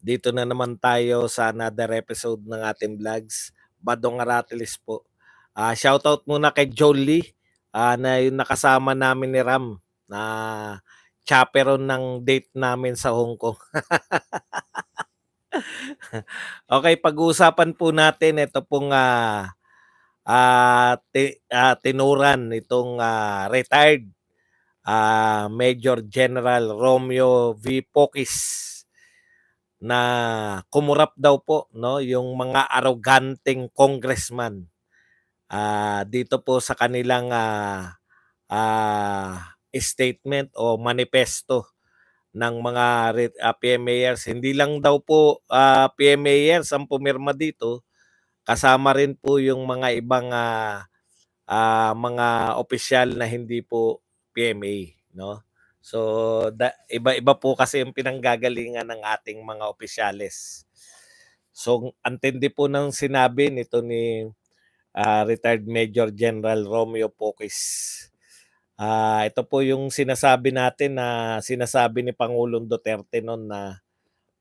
Dito na naman tayo sa another episode ng ating vlogs, Badong Aratilis po. Shoutout muna kay Jolie, na yung nakasama namin ni Ram na chaperon ng date namin sa Hong Kong. Okay, pag-uusapan po natin ito pong tinuran itong retired Major General Romeo V. Pocis na kumurap daw po no yung mga aroganteng congressman dito po sa kanilang statement o manifesto ng mga PMAers. Hindi lang daw po PMAers ang pumirma dito, kasama rin po yung mga ibang mga opisyal na hindi po PMA, no? So iba-iba po kasi yung pinanggagalingan ng ating mga opisyales. So antindi po ng sinabi nito ni retired Major General Romeo Pocis. Ito po yung sinasabi natin na sinasabi ni Pangulong Duterte noon na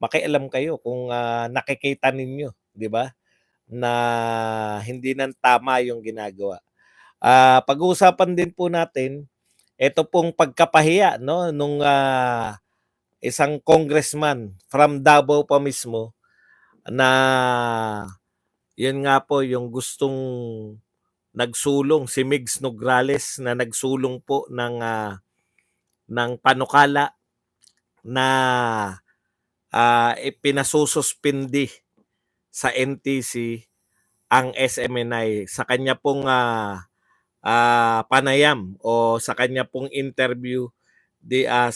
makialam kayo kung nakikita ninyo, di ba? Na hindi nang tama yung ginagawa. Pag-uusapan din po natin ito pong pagkapahiya no nung isang congressman from Davao pa mismo na yun nga po yung gustong nagsulong si Migs Nograles na nagsulong po ng panukala na ipinasususpindi sa NTC ang SMNI sa kanya pong panayam o sa kanya pong interview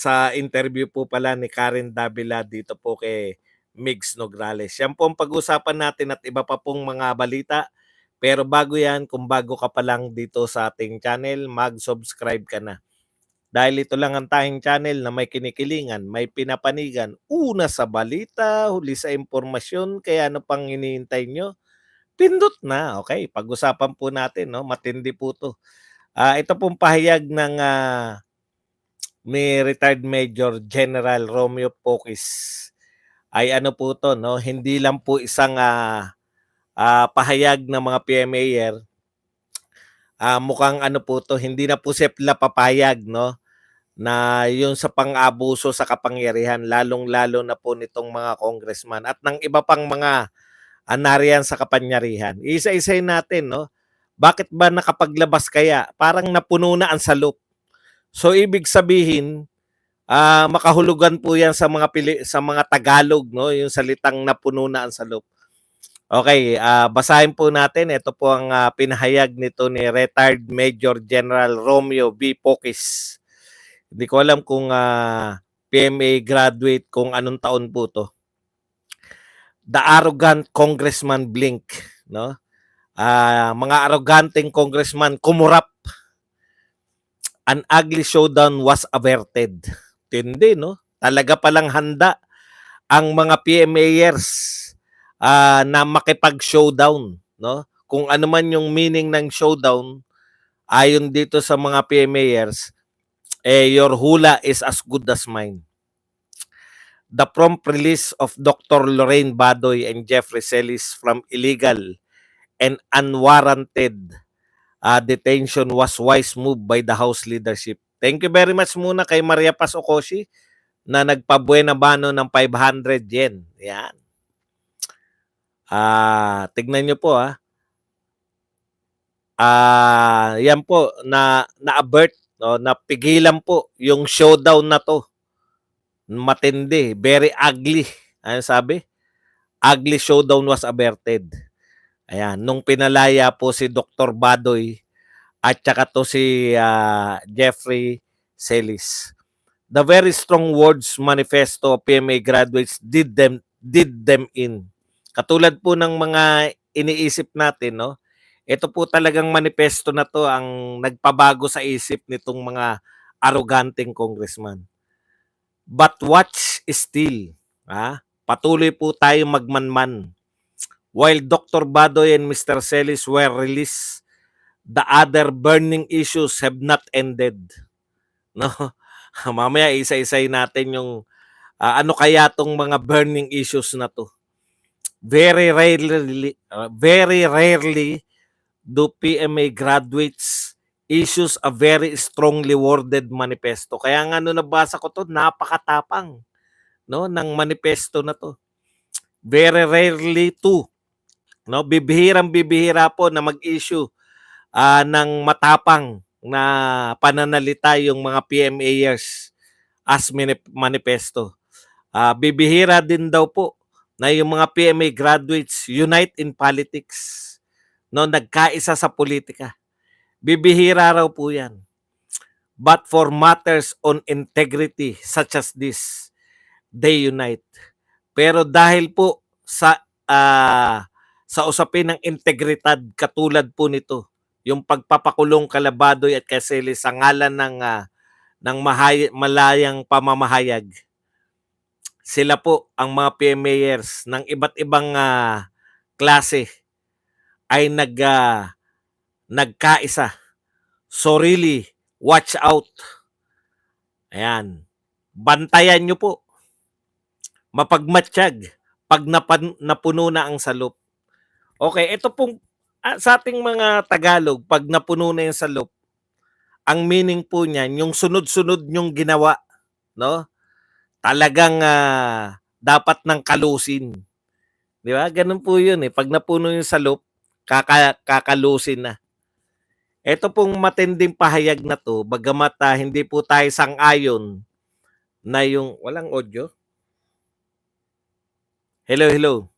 sa interview po pala ni Karen Davila dito po kay Migs Nograles. Yan po ang pag-usapan natin at iba pa pong mga balita. Pero bago yan, kung bago ka pa lang dito sa ating channel, mag-subscribe ka na. Dahil ito lang ang tayong channel na may kinikilingan, may pinapanigan, una sa balita, huli sa impormasyon, kaya ano pang hinihintay nyo? Pindot na, okay? Pag-usapan po natin, no? Matindi po to. Ito pong pahayag ng ni retired Major General Romeo Pocis ay ano po to, no? Hindi lang po isang pahayag ng mga PMAer. Mukhang ano po to, hindi na po sila papayag, no? Na yung sa pang-abuso sa kapangyarihan, lalong-lalo na po nitong mga congressman at ng iba pang mga nariyan sa kapangyarihan. Isa-isayin natin, no? Bakit ba nakapaglabas kaya? Parang napuno na ang salop. So ibig sabihin, makahulugan po 'yan sa sa mga Tagalog, no, yung salitang napuno na ang salop. Okay, basahin po natin. Ito po ang pinahayag nito ni retired Major General Romeo V. Pocis. Hindi ko alam kung PMA graduate, kung anong taon po to. The arrogant congressman blink, no? Mga arroganteng congressman kumurap. An ugly showdown was averted. Tindi, no? Talaga palang handa ang mga PMAers na makipag-showdown, no? Kung ano man yung meaning ng showdown, ayon dito sa mga PMAers, your hula is as good as mine. The prompt release of Dr. Lorraine Badoy and Jeffrey Celis from illegal and unwarranted detention was wise move by the House leadership. Thank you very much muna kay Maria Paz Ocosi na nagpabuena bano ng 500 yen. Yan. Tignan nyo po yan po na-avert, no, napigilan po yung showdown na to. Matindi, very ugly. Ano sabi? Ugly showdown was averted. Ayan, nung pinalaya po si Dr. Badoy at saka to si Jeffrey Celis. The very strong words manifesto of PMA graduates did them in. Katulad po ng mga iniisip natin, no? Ito po talagang manifesto na to ang nagpabago sa isip nitong mga arroganteng congressman. But watch still, patuloy po tayong magmanman. While Dr. Badoy and Mr. Celis were released, the other burning issues have not ended. No? Mamaya isa-isay natin yung Ano kaya 'tong mga burning issues na 'to? Very rarely do PMA graduates issues a very strongly worded manifesto. Kaya nga nung nabasa ko 'to, napakatapang, no, ng manifesto na 'to. Very rarely too, no, bibihirang-bibihira po na mag-issue ng matapang na pananalita yung mga PMAers as manifesto. Bibihira din daw po na yung mga PMA graduates unite in politics, no, nagkaisa sa politika. Bibihira raw po yan. But for matters on integrity such as this, they unite. Pero dahil po sa usapin ng integridad katulad po nito, yung pagpapakulong Calabadoy at Casele sa ngalan ng malayang pamamahayag, sila po ang mga PMAers ng iba't ibang klase ay nagkaisa. So really, watch out. Ayan. Bantayan nyo po. Mapagmatsyag pag napuno na ang salop. Okay, ito pong sa ating mga Tagalog, pag napuno na yung salop, ang meaning po niyan, yung sunod-sunod nyong ginawa, no? Talagang dapat ng kalusin. Di ba? Ganun po yun eh. Pag napuno yung salop, kakalusin na. Ito pong matinding pahayag na to, bagamat hindi po tayo sang-ayon na yung walang audio. Hello, hello.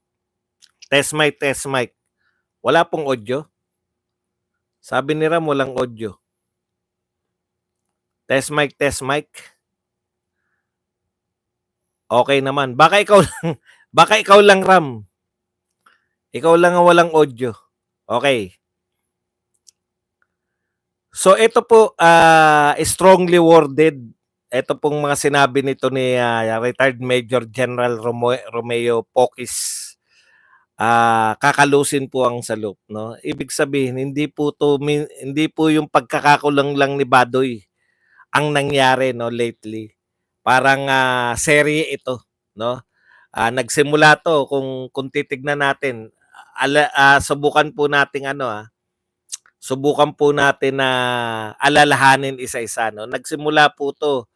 Test mic, test mic. Wala pong audio. Sabi ni Ram, walang audio. Test mic, test mic. Okay naman. Baka ikaw lang Ram. Ikaw lang ang walang audio. Okay. So ito po strongly worded. Ito pong mga sinabi nito ni retired Major General Romeo Pocis. Kakalusin po ang salop, no? Ibig sabihin hindi po yung pagkakakulang lang ni Badoy ang nangyari, no, lately. Parang serye ito, no? Nagsimula to kung titignan natin, subukan po nating subukan po natin na alalahanin isa-isa, no. Nagsimula po to.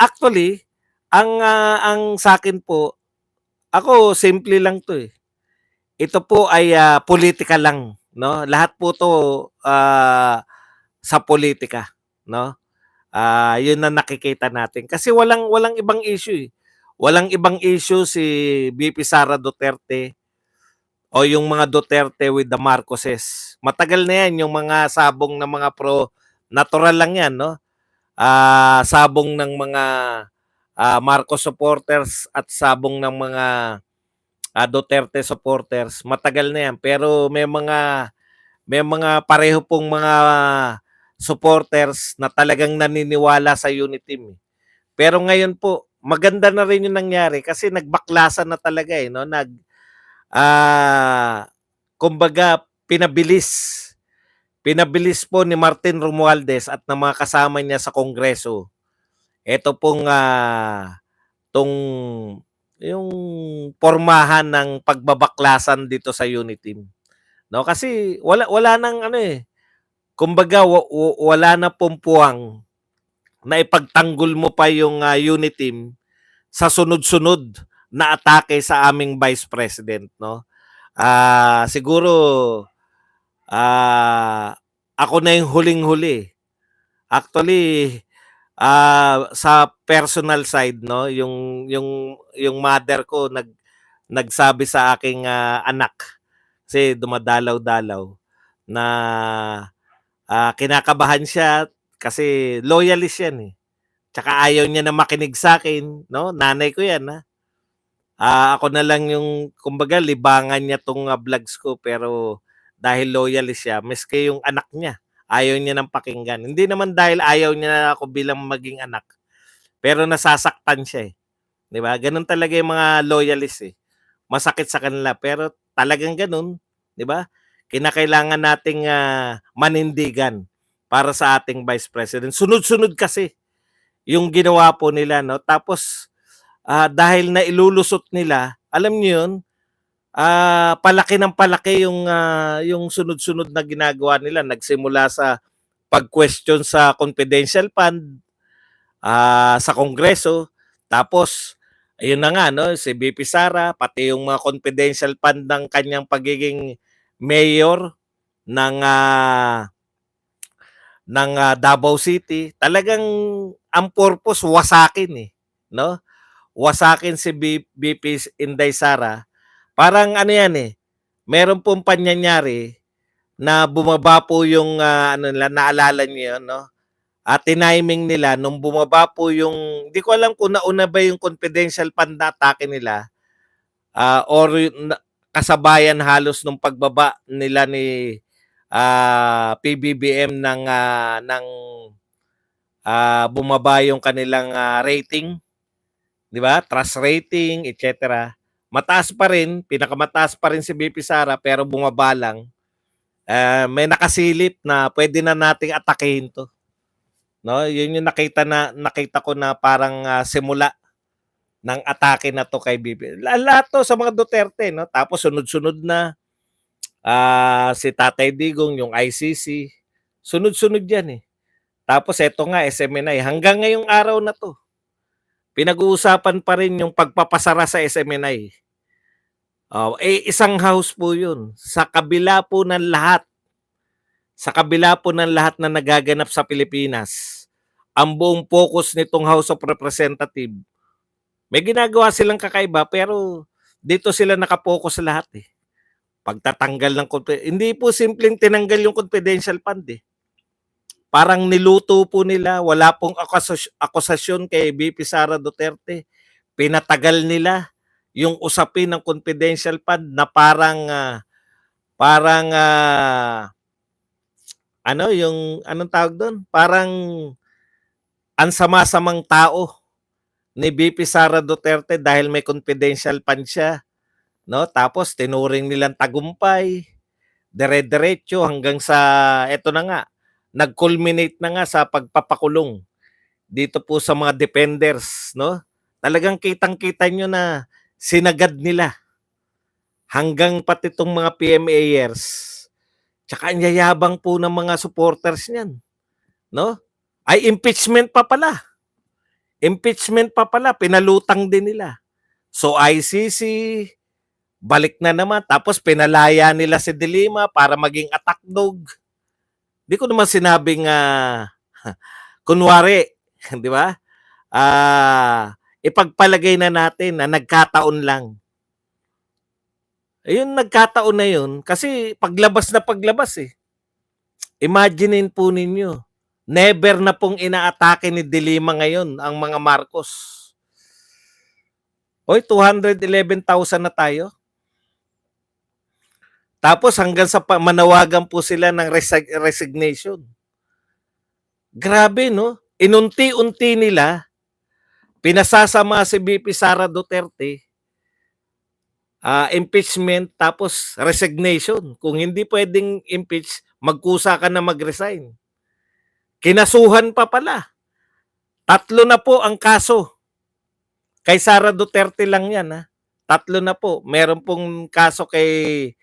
Actually, ang sa akin po, ako simple lang to eh. Ito po ay politika lang, no. Lahat po to sa politika, no. Yun na nakikita natin kasi walang ibang issue eh. Walang ibang issue si VP Sara Duterte o yung mga Duterte with the Marcoses. Matagal na yan yung mga sabong ng mga natural lang yan, no? Sabong ng mga Marcos supporters at sabong ng mga Duterte supporters. Matagal na yan pero may mga pareho pong mga supporters na talagang naniniwala sa unity team. Pero ngayon po, maganda na rin yung nangyari kasi nagbaklasan na talaga eh, no? Kumbaga pinabilis po ni Martin Romualdez at ng mga kasama niya sa Kongreso. Ito pong yung pormahan ng pagbabaklasan dito sa unity team. No, kasi wala nang kumbaga wala na pumpuang na ipagtanggol mo pa yung unity team sa sunod-sunod na atake sa aming Vice President, no? Siguro ako na yung huling-huli. Actually, sa personal side, no, yung mother ko nagsabi sa aking anak kasi dumadalaw-dalaw na kinakabahan siya kasi loyalist yan eh. Tsaka ayaw niya na makinig sa akin, no? Nanay ko yan, ako na lang yung kumbaga libangan niya tong vlogs ko pero dahil loyalist siya, miski yung anak niya, ayaw niya nang pakinggan. Hindi naman dahil ayaw niya na ako bilang maging anak, pero nasasaktan siya eh. 'Di ba? Ganun talaga yung mga loyalist eh. Masakit sa kanila pero talagang ganun, 'di ba? Kinakailangan nating manindigan para sa ating Vice President. Sunod-sunod kasi yung ginawa po nila, no? Tapos dahil na ilulusot nila, alam niyo 'yun, palaki ng palaki yung sunod-sunod na ginagawa nila. Nagsimula sa pag-question sa confidential fund, sa Kongreso, tapos ayun na nga 'no, si VP Sara, pati yung mga confidential fund ng kanyang pagiging mayor ng, Davao City, talagang ang purpose wasakin, eh, 'no? Wasakin si VP Inday Sara. Parang ano 'yan, eh, meron pong panyayari na bumaba po yung, ano nila, naalala niyo 'yun, 'no? At tiniming nila nung bumaba po yung, di ko alam kung nauna ba yung confidential fund na atake nila, or kasabayan halos nung pagbaba nila ni, PBBM bumaba yung kanilang, rating, 'di ba? Trust rating, etc. Mataas pa rin, pinakamataas pa rin si VP Sara pero bumaba lang. May nakasilip na pwede na nating atakehin 'to, 'no? 'Yun yung nakita ko na parang, simula ng atake na 'to kay lahat 'to sa mga Duterte, 'no? Tapos sunod-sunod na, si Tatay Digong, yung ICC, sunod-sunod 'yan, eh. Tapos eto nga SMNI, hanggang ngayong araw na 'to, pinag-uusapan pa rin yung pagpapasara sa SMNI. Isang house po 'yun, sa kabila po ng lahat na nagaganap sa Pilipinas, ang buong focus nitong House of Representative, may ginagawa silang kakaiba pero dito sila naka-focus lahat, eh. Pagtatanggal ng hindi po simpleng tinanggal yung confidential fund, eh. Parang niluto po nila, wala pong akusasyon kay VP Sara Duterte. Pinatagal nila yung usapin ng confidential fund na parang ano yung anong tawag doon? Parang ang sama-samang tao ni VP Sara Duterte dahil may confidential fund siya, 'no? Tapos tinuring nilang tagumpay, dire-diretso hanggang sa eto na nga, nag-culminate na nga sa pagpapakulong dito po sa mga defenders, 'no? Talagang kitang-kita nyo na sinagad nila hanggang pati itong mga PMAers. Tsaka ang yayabang po ng mga supporters niyan, 'no? Ay impeachment pa pala. Impeachment pa pala, pinalutang din nila. So ICC, balik na naman. Tapos pinalaya nila si De Lima para maging attack dog. Di ko naman sinabing kunwari, di ba? Ipagpalagay na natin na nagkataon lang. Ayun, nagkataon na yun kasi paglabas na paglabas, eh. Imaginein po ninyo, never na pong inaatake ni De Lima ngayon ang mga Marcos. Hoy, 211,000 na tayo. Tapos hanggang sa manawagan po sila ng resignation. Grabe, no? Inunti-unti nila, pinasasama si VP Sara Duterte, impeachment tapos resignation. Kung hindi pwedeng impeach, magkusa ka na mag-resign. Kinasuhan pa pala. 3 na po ang kaso. Kay Sara Duterte lang yan, ha? 3 na po. Meron pong kaso kay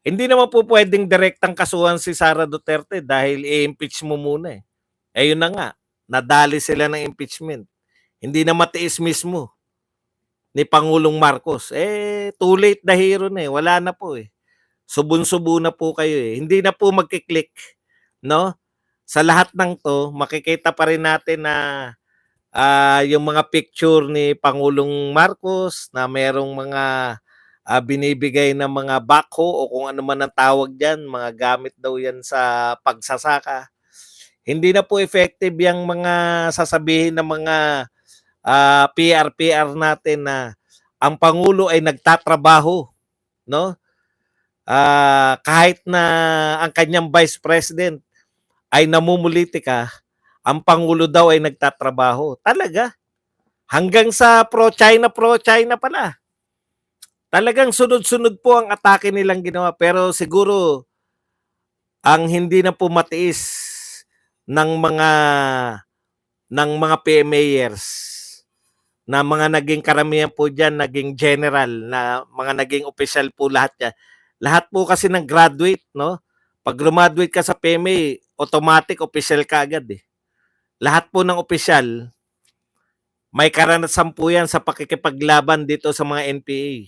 hindi naman po pwedeng direktang kasuhan si Sara Duterte dahil i-impeach mo muna, eh. Ayun na nga, nadali sila ng impeachment. Hindi na matiis mismo ni Pangulong Marcos. Too late na hero na, eh. Wala na po, eh. Subun-subo na po kayo, eh. Hindi na po magkiklik, no? Sa lahat ng to, makikita pa rin natin na yung mga picture ni Pangulong Marcos na merong mga binibigay ng mga backhoe o kung ano man ang tawag dyan, mga gamit daw yan sa pagsasaka. Hindi na po effective yung mga sasabihin ng mga PR natin na ang Pangulo ay nagtatrabaho, no? Kahit na ang kanyang Vice President ay namumulitika, ang Pangulo daw ay nagtatrabaho. Talaga? Hanggang sa pro-China pala. Talagang sunod-sunod po ang atake nilang ginawa. Pero siguro, ang hindi na po matiis ng mga PMAers na mga naging karamihan po diyan naging general, na mga naging opisyal po lahat yan. Lahat po kasi ng graduate, no? Pag graduate ka sa PMA, automatic opisyal ka agad eh. Lahat po ng opisyal, may karanasan po yan sa pakikipaglaban dito sa mga NPA.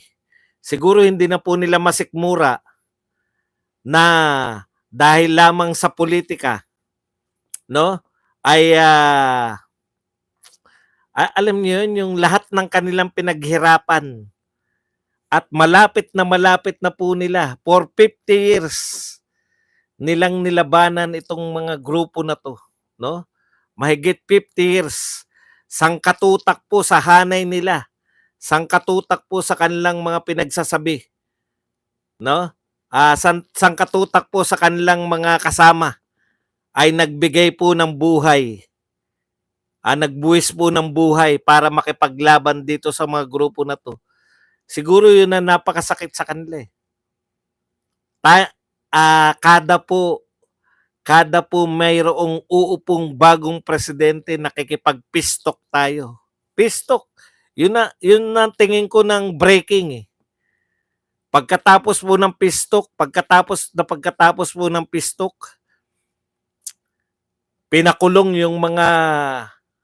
Siguro hindi na po nila masikmura na dahil lamang sa politika, no? Ay alam niyo yun, yung lahat ng kanilang pinaghirapan at malapit na po nila for 50 years nilang nilabanan itong mga grupo na to, no? Mahigit 50 years. Sangkatutak po sa hanay nila. Sangkatutak po sa kanilang mga pinagsasabi, no? Sangkatutak po sa kanilang mga kasama ay nagbigay po ng buhay. Nagbuwis po ng buhay para makipaglaban dito sa mga grupo na to. Siguro yun na napakasakit sa kanila eh. Kada po mayroong uupong bagong presidente, nakikipag-pistok tayo. Pistok. Yun na tingin ko ng breaking eh. Pagkatapos po ng pistok, pinakulong yung mga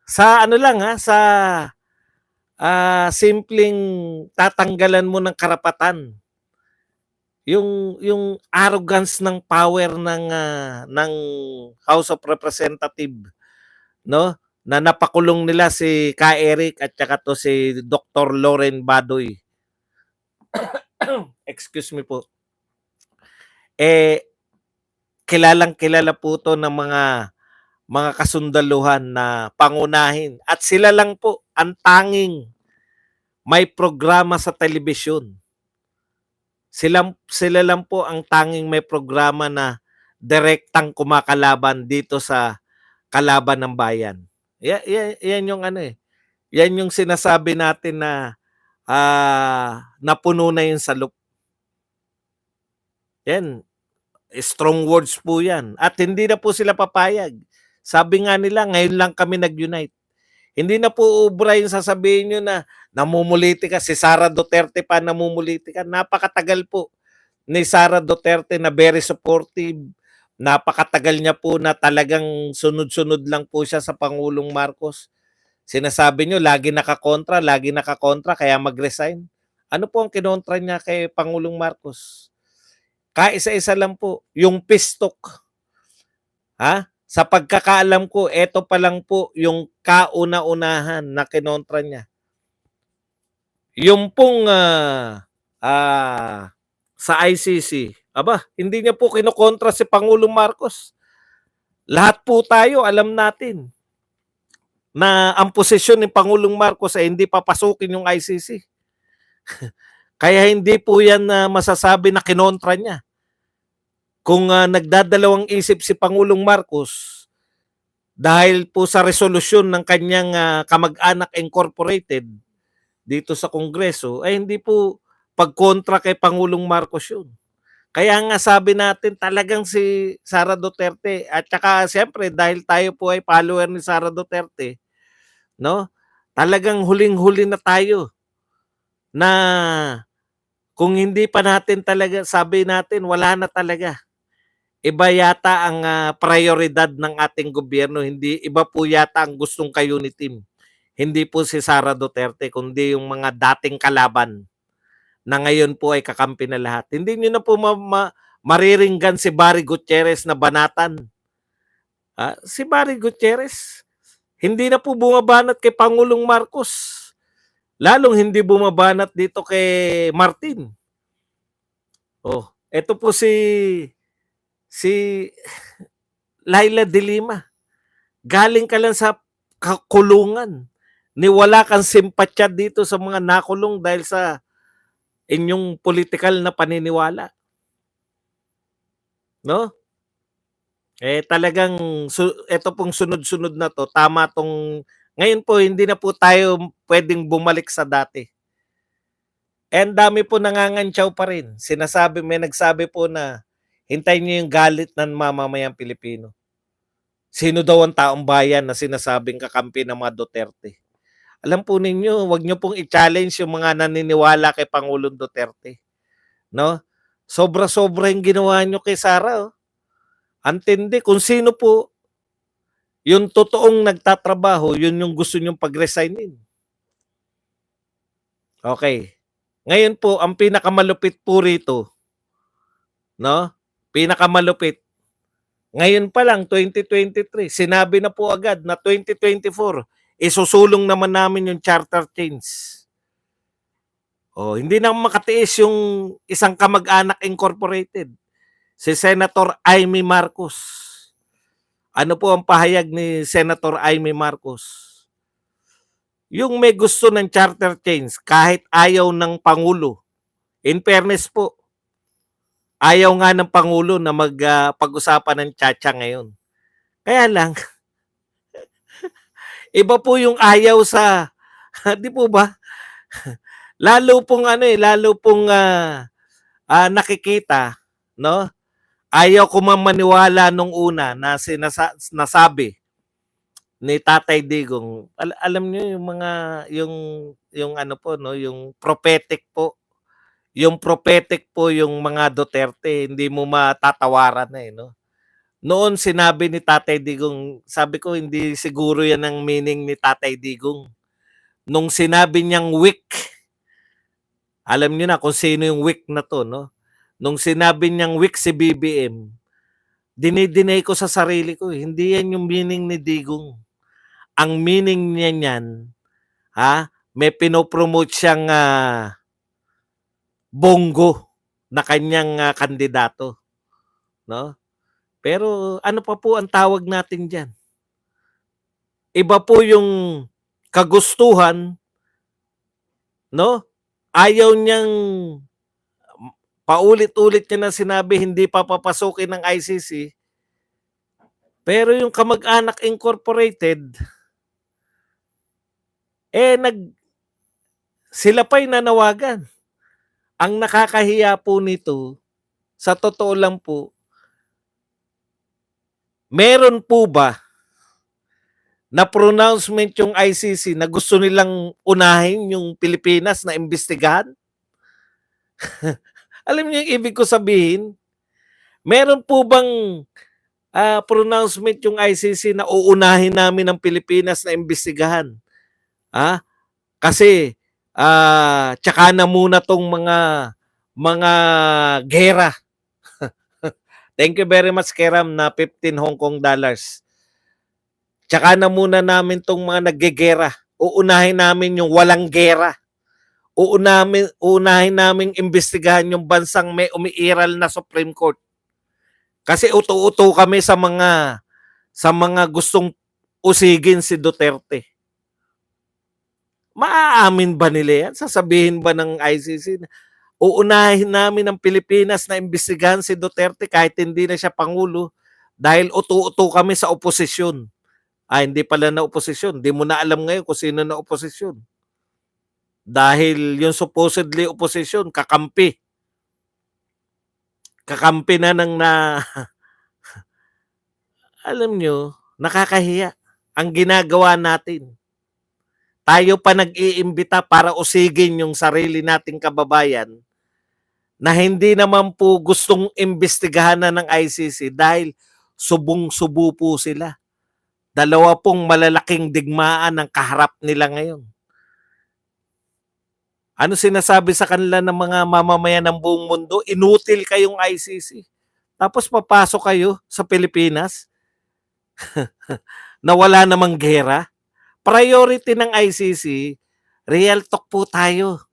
sa simpleng tatanggalan mo ng karapatan. Yung arrogance ng power ng House of Representative, no? Na napakulong nila si Ka Eric at saka to si Dr. Loren Badoy. Excuse me po. Kilalang-kilala po to ng mga kasundaluhan na pangunahin, at sila lang po ang tanging may programa sa telebisyon. Sila lang po ang tanging may programa na direktang kumakalaban dito sa kalaban ng bayan. Yan yung yan yung sinasabi natin na napuno na yung salop. Yan, strong words po yan. At hindi na po sila papayag. Sabi nga nila, ngayon lang kami nag-unite. Hindi na po ubra yung sasabihin nyo na namumuliti ka. Si Sara Duterte pa namumuliti ka. Napakatagal po ni Sara Duterte na very supportive. Napakatagal niya po na talagang sunod-sunod lang po siya sa Pangulong Marcos. Sinasabi nyo, lagi nakakontra, kaya mag-resign. Ano po ang kinontra niya kay Pangulong Marcos? Kaisa-isa lang po, yung pistok. Sa pagkakaalam ko, ito pa lang po yung kauna-unahan na kinontra niya. Yung pong sa ICC, hindi niya po kinokontra si Pangulong Marcos. Lahat po tayo alam natin na ang posisyon ni Pangulong Marcos ay hindi papasukin yung ICC. Kaya hindi po yan masasabi na kinontra niya. Kung nagdadalawang isip si Pangulong Marcos dahil po sa resolusyon ng kanyang kamag-anak incorporated dito sa Kongreso, ay hindi po pagkontra kay Pangulong Marcos yun. Kaya nga sabi natin talagang si Sara Duterte, at saka siyempre dahil tayo po ay follower ni Sara Duterte, no? Talagang huling-huli na tayo na kung hindi pa natin talaga, sabi natin wala na talaga. Iba yata ang prioridad ng ating gobyerno, hindi iba po yata ang gustong ka-unity. Hindi po si Sara Duterte, kundi yung mga dating kalaban na ngayon po ay kakampi na lahat. Hindi niyo na po mariringgan si Barry Gutierrez na banatan. Si Barry Gutierrez, hindi na po bumabanat kay Pangulong Marcos. Lalong hindi bumabanat dito kay Martin. Ito po si Laila de Lima. Galing ka lang sa kulungan. Wala kang simpatya dito sa mga nakulong dahil sa inyong political na paniniwala. No? Talagang ito pong sunod-sunod na to, tama tong ngayon po hindi na po tayo pwedeng bumalik sa dati. And dami po nangangantyaw pa rin. May nagsabi po na hintayin niyo yung galit ng mamamayang Pilipino. Sino daw ang taong bayan na sinasabing kakampi ng mga Duterte? Alam po ninyo, 'wag niyo pong i-challenge yung mga naniniwala kay Pangulong Duterte, 'no? Sobra-sobra yung ginawa niyo kay Sara, oh. Ang tindi. Kung sino po yung totoong nagtatrabaho, yun yung gusto niyong pag-resignin. Okay. Ngayon po, ang pinakamalupit po rito, no? Pinakamalupit. Ngayon pa lang, 2023, sinabi na po agad na 2024, isusulong naman namin yung charter change. Oh, hindi na makatiis yung isang kamag-anak incorporated, si Senator Amy Marcos. Ano po ang pahayag ni Senator Amy Marcos? Yung may gusto ng charter change kahit ayaw ng Pangulo. In fairness po, ayaw nga ng Pangulo na pag-usapan ng tsa-tsa ngayon. Kaya lang, iba po yung ayaw sa, di po ba? Lalo pong nakikita, no? Ayaw ko maniwala nung una na nasabi ni Tatay Digong. Alam niyo yung mga yung ano po, no, yung prophetic po. Yung prophetic po yung mga Duterte, hindi mo matatawaran na, no. Noon sinabi ni Tatay Digong, sabi ko hindi siguro yan ang meaning ni Tatay Digong. Nung sinabi niyang weak, alam niyo na kung sino yung weak na to, no? Nung sinabi niyang weak si BBM, dinidinay ko sa sarili ko, hindi yan yung meaning ni Digong. Ang meaning niya niyan, may pinopromote siyang bongo na kanyang kandidato, no? Pero ano pa po ang tawag natin diyan? Iba po yung kagustuhan, no? Ayaw niyang paulit-ulit niya na sinabi hindi pa papasukin ng ICC. Pero yung kamag-anak incorporated, sila pa'y nanawagan. Ang nakakahiya po nito, sa totoo lang po, meron po ba na pronouncement yung ICC na gusto nilang unahin yung Pilipinas na imbestigahan? Alam niyo yung ibig ko sabihin? Meron po bang pronouncement yung ICC na uunahin namin ang Pilipinas na imbestigahan? Kasi tsaka na muna tong mga gera. Thank you very much, Keram, na 15 Hong Kong dollars. Tsaka na muna namin tong mga naggegera. Uunahin namin yung walang gera. Uunahin namin imbestigahan yung bansang may umiiral na Supreme Court. Kasi uto-uto kami sa mga gustong usigin si Duterte. Maaamin ba nila yan? Sasabihin ba ng ICC na uunahin namin ang Pilipinas na imbestigahan si Duterte kahit hindi na siya Pangulo dahil uto-uto kami sa oposisyon? Hindi pala na oposisyon. Hindi mo na alam ngayon kung sino na oposisyon. Dahil yung supposedly oposisyon, kakampi. Kakampi na alam nyo, nakakahiya ang ginagawa natin. Tayo pa nag-iimbita para usigin yung sarili nating kababayan na hindi naman po gustong imbestigahan na ng ICC dahil subong-subo po sila. Dalawa pong malalaking digmaan ang kaharap nila ngayon. Ano sinasabi sa kanila ng mga mamamayan ng buong mundo? Inutil kayong ICC. Tapos papasok kayo sa Pilipinas na wala namang gera. Priority ng ICC, real talk po tayo.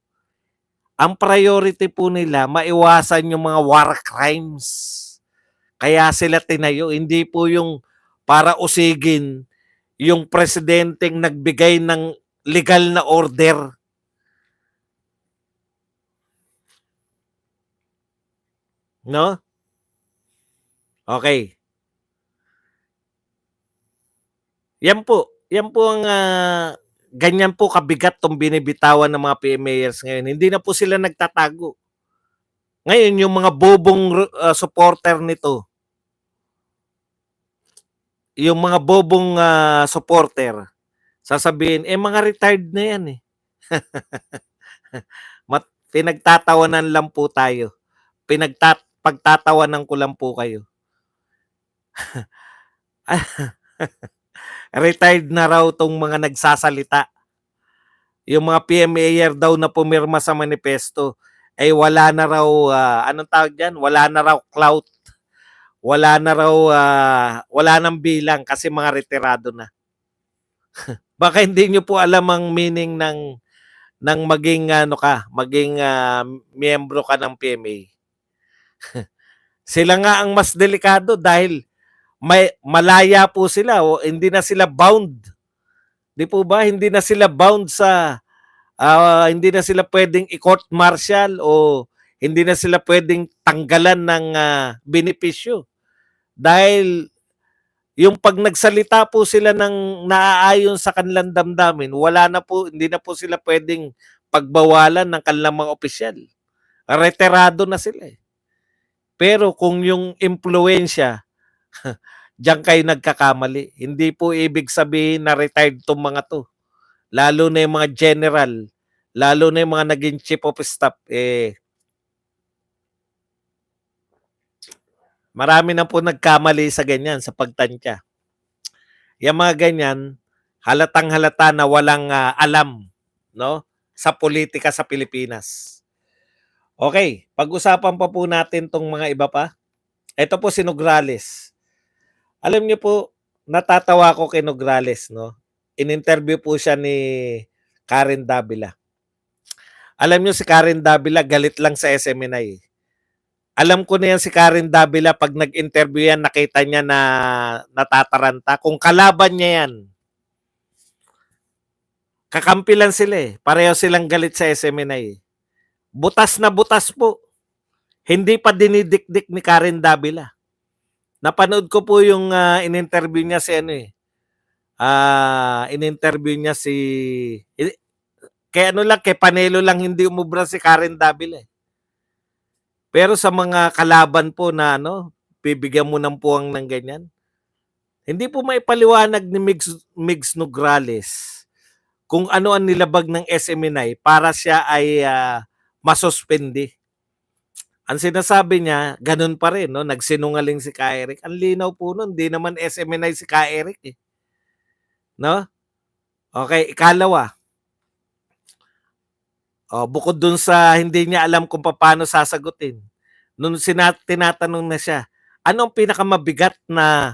Ang priority po nila, maiwasan yung mga war crimes. Kaya sila tinayo, hindi po yung para usigin yung presidenteng nagbigay ng legal na order. No? Okay. Yan po ang ganyan po kabigat tong binibitawan ng mga PMAers ngayon. Hindi na po sila nagtatago. Ngayon, yung mga bobong supporter nito, yung mga bobong supporter, Sasabihin, mga retired na yan eh. Pinagtatawanan lang po tayo. Pagtatawanan ko lang po kayo. Retired na raw tong mga nagsasalita. Yung mga PMAyer daw na pumirma sa manifesto ay wala na raw, anong tawag dyan? Wala na raw clout. Wala na raw, wala nang bilang kasi mga retirado na. Baka hindi nyo po alam ang meaning ng maging maging miyembro ka ng PMA. Sila nga ang mas delikado dahil malaya po sila o hindi na sila bound. Di po ba? Hindi na sila bound sa hindi na sila pwedeng i-court martial o hindi na sila pwedeng tanggalan ng benepisyo. Dahil yung pag nagsalita po sila ng naaayon sa kanilang damdamin, hindi na po sila pwedeng pagbawalan ng kanilang mga opisyal. Retirado na sila eh. Pero kung yung impluensya, diyan kayo nagkakamali. Hindi po ibig sabihin na retired tong mga to. Lalo na yung mga general, lalo na yung mga naging chief of staff, marami na po nagkamali sa ganyan, sa pagtansya. Yung mga ganyan, halatang halata na walang alam, no, sa politika sa Pilipinas. Okay, pag-usapan pa po natin tong mga iba pa. Ito po si Nograles. Alam niyo po, natatawa ko kay Nograles, no? In-interview po siya ni Karen Davila. Alam niyo si Karen Davila galit lang sa SMNI. Alam ko na yan si Karen Davila pag nag-interview yan, nakita niya na natataranta. Kung kalaban niya yan, kakampi lang sila eh. Pareho silang galit sa SMNI. Butas na butas po. Hindi pa dinidikdik ni Karen Davila. Napanood ko po yung in-interview niya si in-interview niya si kay Panelo lang hindi umubra si Karen Davila eh. Pero sa mga kalaban po na bibigyan mo ng puwang ng ganyan, hindi po maipaliwanag ni Migs Nograles kung ano ang nilabag ng SMNI para siya ay masuspindi. Ang sinasabi niya, ganun pa rin, no? Nagsinungaling si Ka Eric. Ang linaw po nun, di naman SMNI si Ka Eric eh. No? Okay, ikalawa. Bukod dun sa hindi niya alam kung paano sasagutin. Nung tinatanong na siya, ano ang pinakamabigat na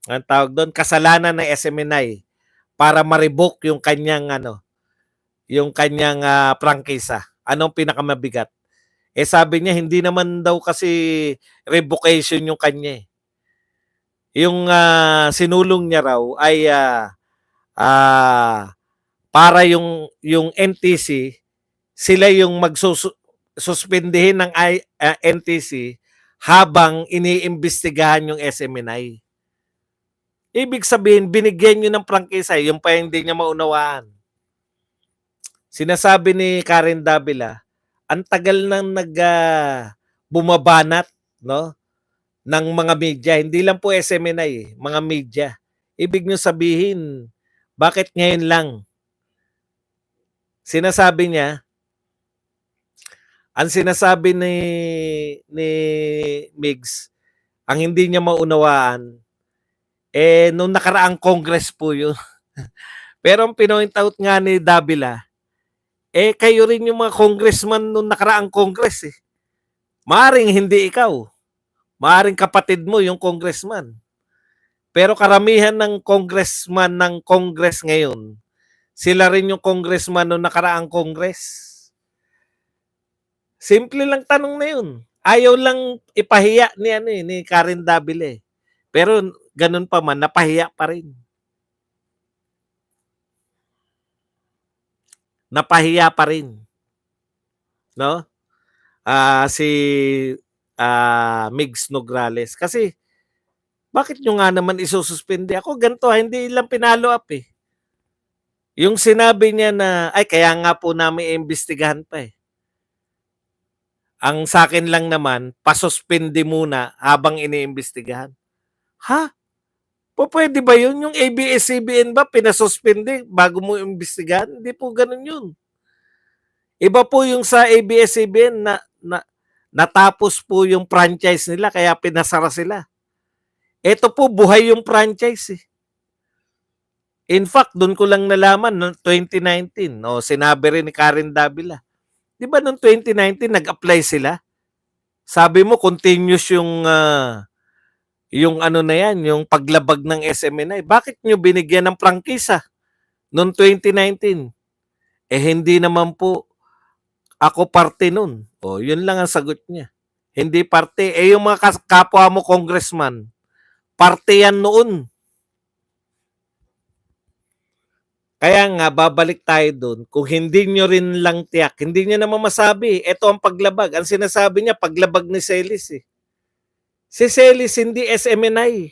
ang tawag doon, kasalanan ng SMNI para ma-revoke yung kanyang prangkisa. Anong pinakamabigat? Sabi niya hindi naman daw kasi revocation yung kanya eh. Yung sinulong niya raw ay para yung NTC, sila yung magsuspindihin ng NTC habang iniimbestigahan yung SMNI. Ibig sabihin, binigyan nyo ng prangkisa, yung pa hindi niya maunawaan. Sinasabi ni Karen Davila, ang tagal nang bumabanat, no, ng mga media, hindi lang po SMNI, mga media. Ibig nyo sabihin, bakit ngayon lang? Sinasabi niya, ang sinasabi ni Migs, ang hindi niya maunawaan, nung nakaraang Congress po yun. Pero ang pinoint out nga ni Davila, kayo rin yung mga congressman nung nakaraang Congress eh. Maaring hindi ikaw. Maaring kapatid mo yung congressman. Pero karamihan ng congressman ng Congress ngayon, sila rin yung congressman nung nakaraang Congress. Simple lang tanong na yun. Ayaw lang ipahiya ni Karen Davila. Pero ganun pa man, napahiya pa rin. Napahiya pa rin. No? Si Migs Nograles. Kasi, bakit nyo nga naman isususpindi? Ako ganito, hindi lang pinalo up eh. Yung sinabi niya na, kaya nga po namin imbestigahan pa eh. Ang sa'kin lang naman, pa-suspende muna habang iniimbestigahan. Ha? Pupuwede ba 'yun? Yung ABS-CBN ba pinasuspende bago mo imbestigahan? Hindi po gano'n 'yun. Iba po yung sa ABS-CBN na natapos po yung franchise nila kaya pinasara sila. Ito po buhay yung franchise, eh. In fact, do'n ko lang nalaman noong 2019, sinabi rin ni Karen Davila. 'Di ba noong 2019 nag-apply sila? Sabi mo continuous yung ano na 'yan, yung paglabag ng SMNI. Bakit niyo binigyan ng prangkisa noong 2019? Eh, hindi naman po ako parte nun. Yun lang ang sagot niya. Hindi parte. Eh, yung mga kapwa mo congressman, parte yan noon. Kaya nga, babalik tayo doon. Kung hindi nyo rin lang tiyak, hindi nyo naman masabi. Ito ang paglabag. Ang sinasabi niya, paglabag ni Celis. Eh. Si Celis hindi SMNI.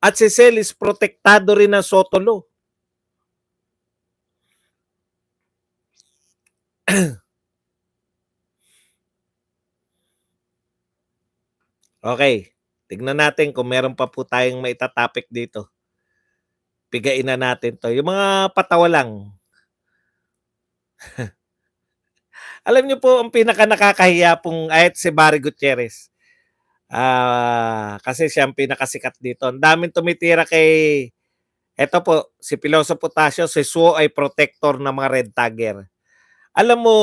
At si Celis protektado rin ng Sotolo. Okay. Tignan natin kung meron pa po tayong maitatopic dito. Pigain na natin to. Yung mga patawa lang. Alam niyo po, ang pinaka nakakahiya pong ayat si Barry Gutierrez. Kasi siya ang pinakasikat dito. Ang daming tumitira kay, eto po, si Piloso Potasio, si Suo ay protector ng mga red tagger. Alam mo,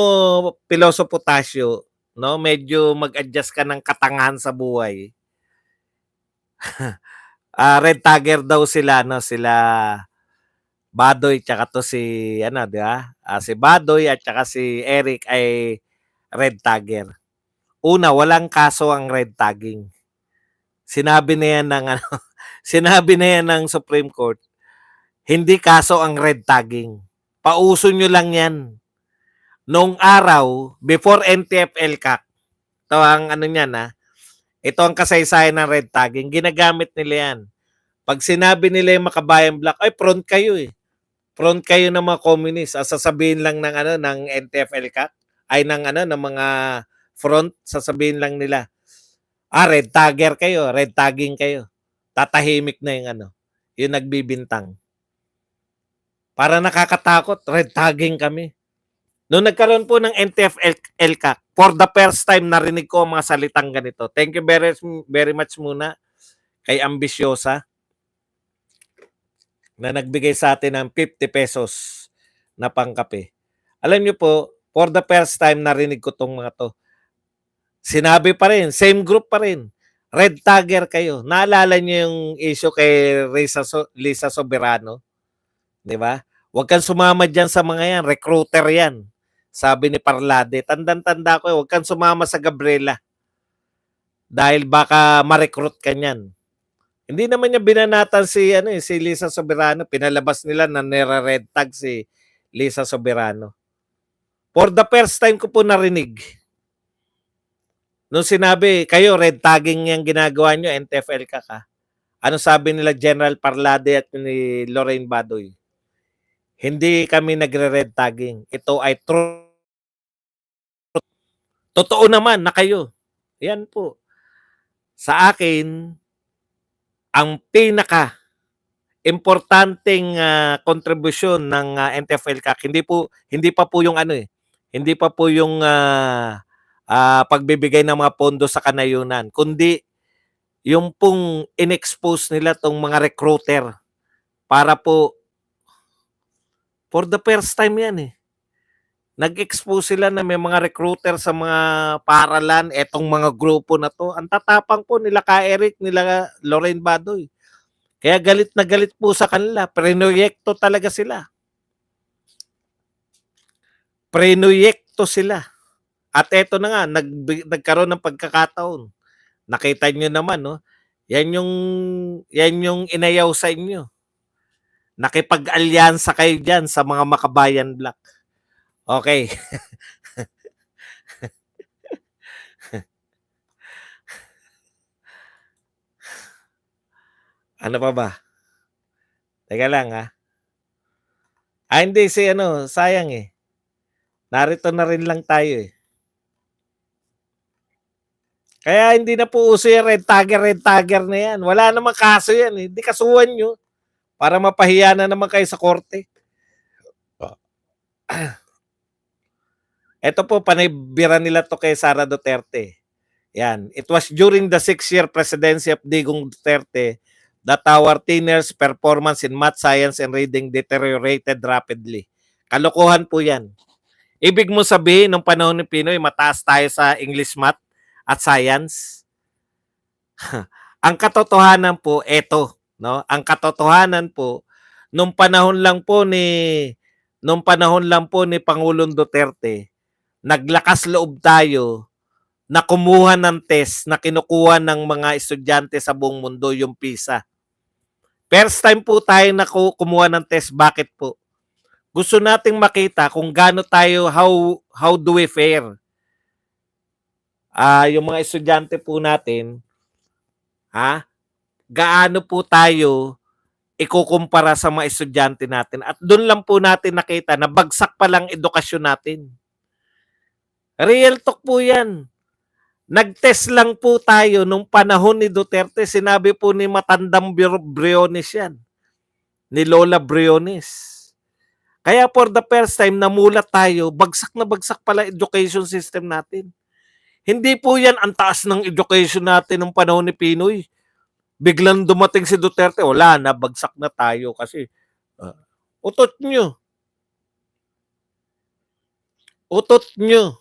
Piloso Potasio, no, medyo mag-adjust ka ng katangahan sa buhay. Red tagger daw sila, no, sila Badoy tsaka to si di ba? Si Badoy at tsaka si Eric ay red tagger. Una, walang kaso ang red tagging. Sinabi na yan ng sinabi na yan ng Supreme Court. Hindi kaso ang red tagging. Pauso nyo lang yan. Noong araw, before NTF LCAC, ito ang ano niyan ito ang kasaysayan ng red tagging. Ginagamit nila yan. Pag sinabi nila yung Makabayan Black, ay front kayo eh. Front kayo ng mga communist. Sasabihin lang ng ng NTF LCAC ay ng mga front, sasabihin lang nila, red tagger kayo, red tagging kayo. Tatahimik na yung nagbibintang. Para nakakatakot, red tagging kami. Noong nagkaroon po ng NTF LCAC, for the first time narinig ko ang mga salitang ganito. Thank you very much muna kay Ambisyosa na nagbigay sa atin ng 50 pesos na pangkape. Alam niyo po, for the first time narinig ko tong mga to. Sinabi pa rin, same group pa rin. Red tagger kayo. Naalala niyo yung issue kay Lisa Soberano? 'Di ba? Huwag kang sumama diyan sa mga yan, recruiter yan. Sabi ni Parlade, tandang-tanda ko, huwag kang sumama sa Gabriela. Dahil baka ma-recruit ka niyan. Hindi naman niya binanatan si Lisa Soberano. Pinalabas nila na nire-red tag si Lisa Soberano. For the first time ko po narinig. Nung sinabi, kayo red tagging yung ginagawa nyo, NTFL ka. Ano sabi nila General Parlade at ni Lorraine Badoy? Hindi kami nagre-red tagging. Ito ay true. Totoo naman na kayo. Yan po. Sa akin, ang pinaka importanteng kontribusyon ng NTF-ELCAC, hindi pa po yung hindi pa po yung pagbibigay ng mga pondo sa kanayunan, kundi yung pong in-expose nila tong mga recruiter para po for the first time yan nag-expose sila na may mga recruiter sa mga paralan, etong mga grupo na to. Ang tatapang po nila ka Eric, nila Lorraine Badoy. Kaya galit na galit po sa kanila. Prenoyekto talaga sila. Prenoyekto sila. At eto na nga, nagkaroon ng pagkakataon. Nakita nyo naman, no? Yan yung inayaw sa inyo. Nakipag-alyansa kayo dyan sa mga Makabayan Black. Okay. Ano pa ba? Teka lang hindi sayang Narito na rin lang tayo Kaya hindi na po uso yung red tagger na yan. Wala namang kaso yan eh. Hindi kasuhan nyo para mapahiya na naman kayo sa korte. Ito po, panibira nila to kay Sara Duterte. Yan. It was during the 6-year presidency of Digong Duterte that our teenagers' performance in math, science, and reading deteriorated rapidly. Kalokohan po yan. Ibig mo sabihin, nung panahon ni Pinoy, mataas tayo sa English, math, at science? Ang katotohanan po, eto, no? Ang katotohanan po, nung panahon lang po ni Pangulong Duterte, naglakas loob tayo na kumuha ng test na kinukuha ng mga estudyante sa buong mundo, yung PISA. First time po tayo na kumuha ng test. Bakit po? Gusto nating makita kung gaano tayo, how do we fare? Yung mga estudyante po natin, gaano po tayo ikukumpara sa mga estudyante natin. At doon lang po natin nakita na bagsak pa lang edukasyon natin. Real talk po yan. Nag-test lang po tayo nung panahon ni Duterte. Sinabi po ni matandang Briones yan. Ni Lola Briones. Kaya for the first time, namulat tayo, bagsak na bagsak pala education system natin. Hindi po yan ang taas ng education natin nung panahon ni Pinoy. Biglang dumating si Duterte, wala na, bagsak na tayo kasi utot nyo. Utot nyo.